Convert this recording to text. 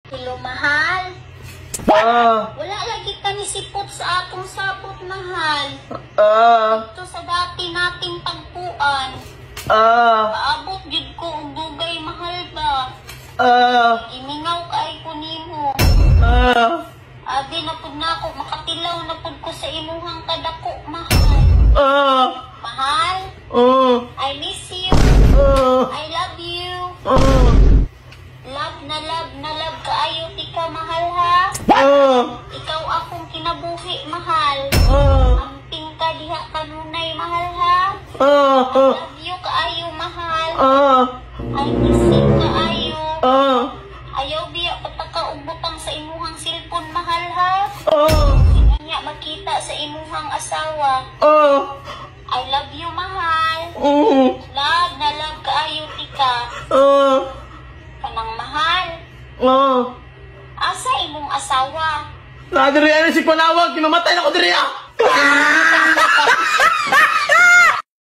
Hello, mahal. Wala lagi ka ni sipot sa atong sabot, mahal. Ito sa dati nating pagpuan. Paabot jud ko og dugay, mahal ba? Imingaw kay ko nimo. Adi na pud nako, makatilaw na pud ko sa imuhang kadako, mahal. Mahal? I miss you. I love you. Love na love kaayo tika, mahal ha. Ikaw akong kinabuhi, mahal. Amping ka diha kanunay, mahal ha. Love you kaayo, mahal. I miss you kaayo. Ayaw biya patakaubutang sa imuhang cellphone, mahal ha. Kanya makita sa imuhang asawa. I love you, mahal. Love na love kaayo tika. Kanang mahal. Asa imong asawa? Nadiri ano si Panawag, kimamatay na ko diri.